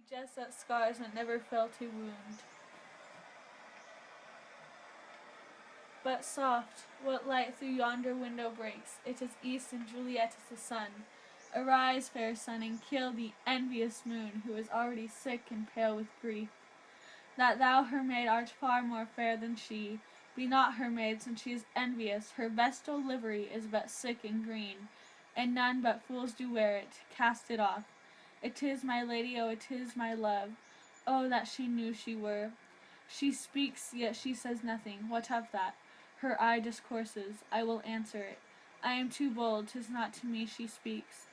just at scars that never fail to wound. But soft, what light through yonder window breaks? It is east, and Juliet is the sun. Arise, fair sun, and kill the envious moon, who is already sick and pale with grief. That thou, her maid, art far more fair than she. Be not her maid, since she is envious. Her vestal livery is but sick and green, and none but fools do wear it. Cast it off. It is my lady, oh, it is my love. Oh, that she knew she were. She speaks, yet she says nothing. What of that? Her eye discourses. I will answer it. I am too bold, 'tis not to me she speaks.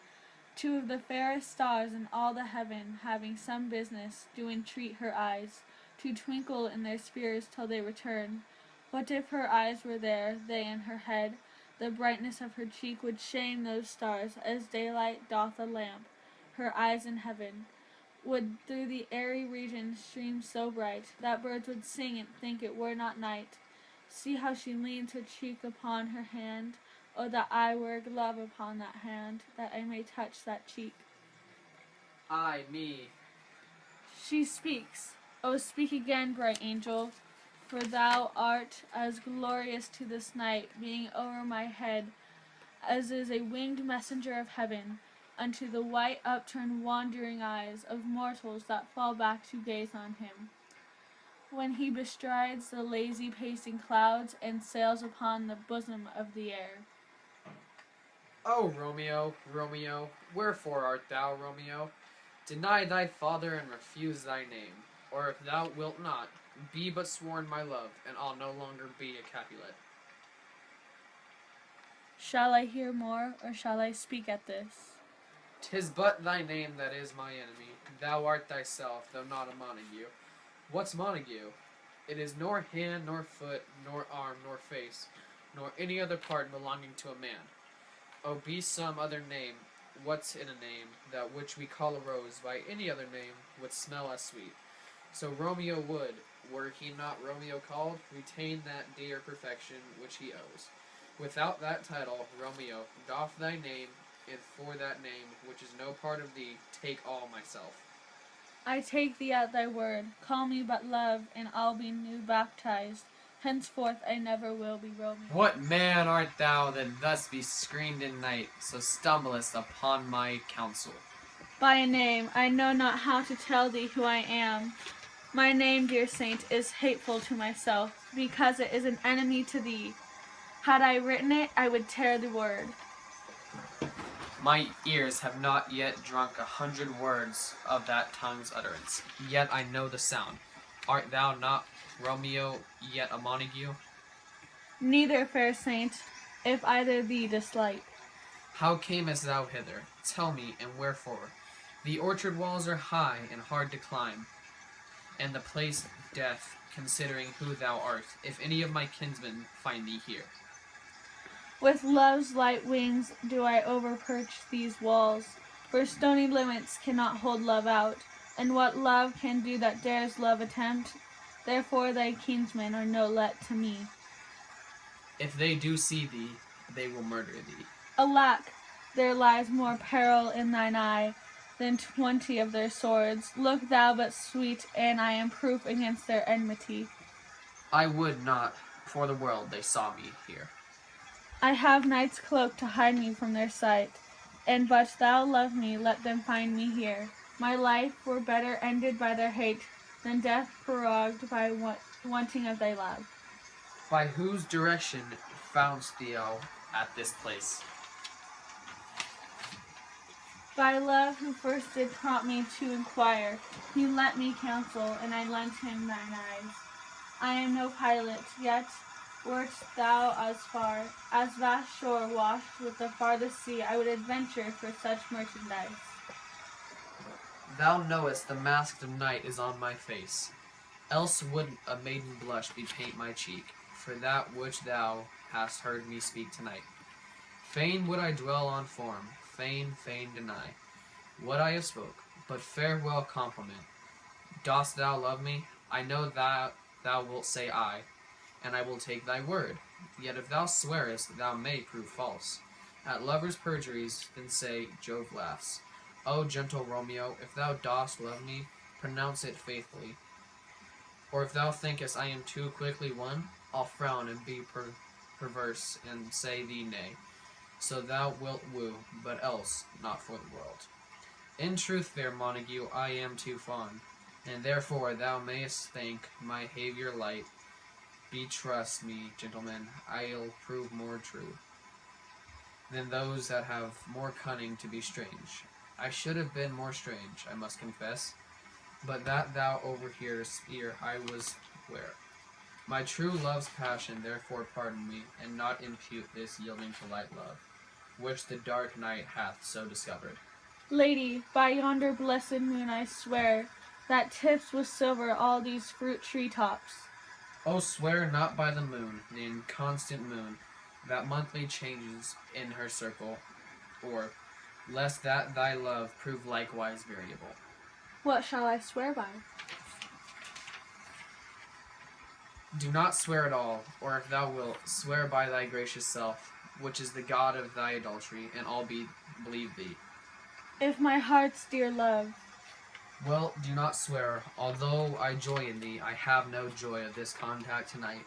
Two of the fairest stars in all the heaven, having some business, do entreat her eyes to twinkle in their spheres till they return. What if her eyes were there, they in her head? The brightness of her cheek would shame those stars, as daylight doth a lamp. Her eyes in heaven would through the airy region stream so bright, that birds would sing and think it were not night. See how she leans her cheek upon her hand. Oh, that I were a glove upon that hand, that I may touch that cheek. Ay, me. She speaks. Oh, speak again, bright angel, for thou art as glorious to this night, being over my head, as is a winged messenger of heaven, unto the white upturned wandering eyes of mortals that fall back to gaze on him, when he bestrides the lazy pacing clouds and sails upon the bosom of the air. O Romeo, Romeo, wherefore art thou, Romeo? Deny thy father and refuse thy name, or if thou wilt not, be but sworn my love, and I'll no longer be a Capulet. Shall I hear more, or shall I speak at this? 'Tis but thy name that is my enemy. Thou art thyself, though not a Montague. What's Montague? It is nor hand, nor foot, nor arm, nor face, nor any other part belonging to a man. Oh, be some other name. What's in a name? That which we call a rose by any other name would smell as sweet. So Romeo would, were he not Romeo called, retain that dear perfection which he owes. Without that title, Romeo, doff thy name, and for that name, which is no part of thee, take all myself. I take thee at thy word. Call me but love, and I'll be new baptized. Henceforth I never will be Romeo. What man art thou that thus be screened in night, so stumblest upon my counsel? By a name, I know not how to tell thee who I am. My name, dear saint, is hateful to myself, because it is an enemy to thee. Had I written it, I would tear the word. My ears have not yet drunk 100 words of that tongue's utterance, yet I know the sound. Art thou not Romeo, yet a Montague? Neither, fair saint, if either thee dislike. How camest thou hither? Tell me, and wherefore? The orchard walls are high and hard to climb, and the place death, considering who thou art, if any of my kinsmen find thee here. With love's light wings do I overperch these walls, for stony limits cannot hold love out, and what love can do that dares love attempt? Therefore thy kinsmen are no let to me. If they do see thee, they will murder thee. Alack, there lies more peril in thine eye than 20 of their swords. Look thou but sweet, and I am proof against their enmity. I would not, for the world, they saw me here. I have night's cloak to hide me from their sight, and but thou love me, let them find me here. My life were better ended by their hate than death prorogued by wanting of thy love. By whose direction foundst thou at this place? By love who first did prompt me to inquire, he lent me counsel, and I lent him thine eyes. I am no pilot, yet wert thou as far as vast shore washed with the farthest sea, I would adventure for such merchandise. Thou knowest the mask of night is on my face, else would a maiden blush bepaint my cheek, for that which thou hast heard me speak tonight. Fain would I dwell on form, fain deny what I have spoke, but farewell compliment. Dost thou love me? I know that thou wilt say aye, and I will take thy word. Yet if thou swearest, thou may prove false. At lovers' perjuries, then say, Jove laughs. O gentle Romeo, if thou dost love me, pronounce it faithfully. Or if thou thinkest I am too quickly won, I'll frown and be perverse and say thee nay. So thou wilt woo, but else not for the world. In truth, fair Montague, I am too fond, and therefore thou mayest think my behaviour light. Betrust me, gentlemen, I'll prove more true than those that have more cunning to be strange. I should have been more strange, I must confess, but that thou overhearest ere I was ware. My true love's passion, therefore pardon me, and not impute this yielding to light love, which the dark night hath so discovered. Lady, by yonder blessed moon I swear, that tips with silver all these fruit tree tops. Oh, swear not by the moon, the inconstant moon, that monthly changes in her circle, or lest that thy love prove likewise variable. What shall I swear by? Do not swear at all, or if thou wilt, swear by thy gracious self, which is the god of thy adultery, and all believe thee. If my heart's dear love. Well, do not swear. Although I joy in thee, I have no joy of this contact tonight.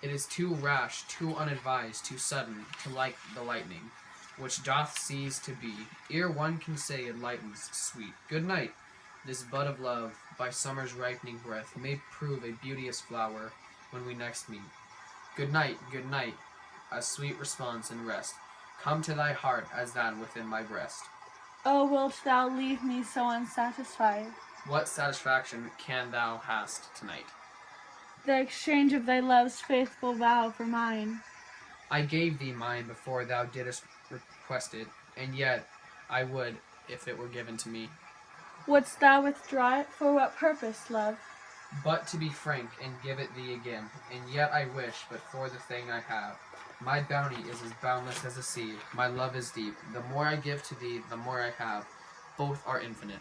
It is too rash, too unadvised, too sudden, to like the lightning, which doth cease to be, ere one can say it lightens, sweet. Good night. This bud of love, by summer's ripening breath, may prove a beauteous flower when we next meet. Good night, a sweet response and rest. Come to thy heart as that within my breast. Oh, wilt thou leave me so unsatisfied? What satisfaction can thou hast tonight? The exchange of thy love's faithful vow for mine. I gave thee mine before thou didst request it, and yet I would, if it were given to me. Wouldst thou withdraw it? For what purpose, love? But to be frank, and give it thee again, and yet I wish but for the thing I have. My bounty is as boundless as the sea, my love is deep. The more I give to thee, the more I have. Both are infinite.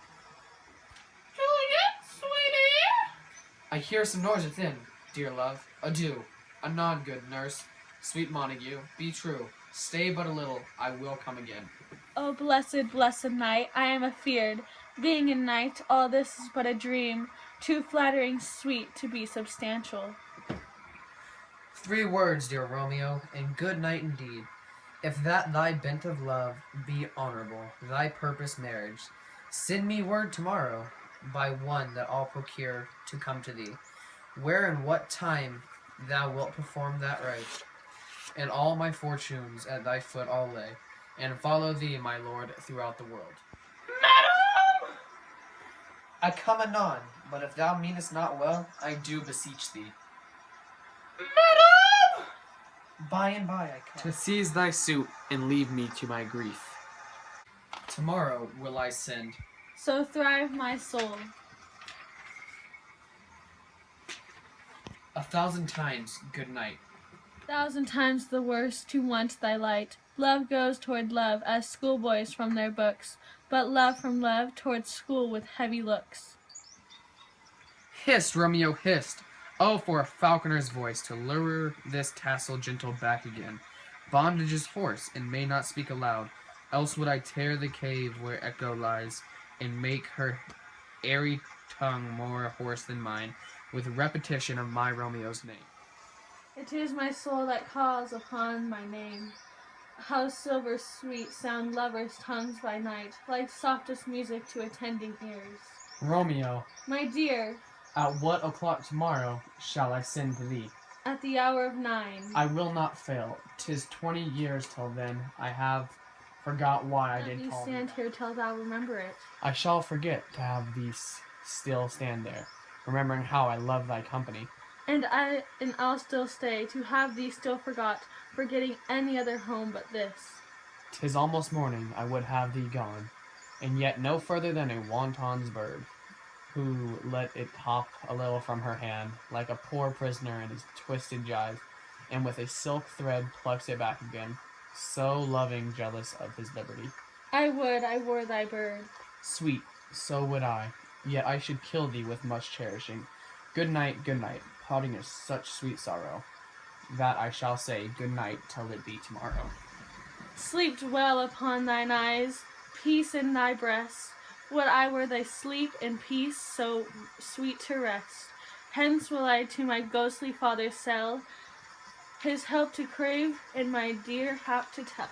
Juliet, sweetie! I hear some noise within, dear love. Adieu. Anon, good nurse. Sweet Montague, be true. Stay but a little, I will come again. Oh, blessed, blessed night, I am afeard. Being in night, all this is but a dream, too flattering sweet to be substantial. 3 words, dear Romeo, and good night indeed. If that thy bent of love be honourable, thy purpose marriage, send me word tomorrow, by one that I'll procure to come to thee, where and what time thou wilt perform that rite, and all my fortunes at thy foot I'll lay, and follow thee, my lord, throughout the world. Madam! I come anon, but if thou meanest not well, I do beseech thee. Madam! By and by I come. To seize thy suit and leave me to my grief. Tomorrow will I send. So thrive my soul. 1,000 times good night. 1,000 times the worse to want thy light. Love goes toward love as schoolboys from their books, but love from love toward school with heavy looks. Hist, Romeo, hist! Oh, for a falconer's voice to lure this tassel gentle back again. Bondage is hoarse, and may not speak aloud, else would I tear the cave where echo lies, and make her airy tongue more hoarse than mine, with repetition of my Romeo's name. It is my soul that calls upon my name. How silver sweet sound lovers' tongues by night, like softest music to attending ears. Romeo, My dear, at what o'clock tomorrow shall I send to thee? at the hour of 9. I will not fail. 'Tis 20 years till then. I have forgot why I Let did me call stand thee. here till thou remember it. I shall forget to have thee still stand there, remembering how I love thy company. And I'll still stay, to have thee still forgot, forgetting any other home but this. 'Tis almost morning, I would have thee gone, and yet no further than a wanton's bird, who let it hop a little from her hand, like a poor prisoner in his twisted gyves, and with a silk thread plucks it back again, so loving, jealous of his liberty. I would I were thy bird. Sweet, so would I, yet I should kill thee with much cherishing. Good night, parting is such sweet sorrow, that I shall say good night till it be tomorrow. Sleep well upon thine eyes, peace in thy breast, Would I were thy sleep and peace, so sweet to rest. Hence will I to my ghostly father sell, his help to crave, and my dear hap to tell.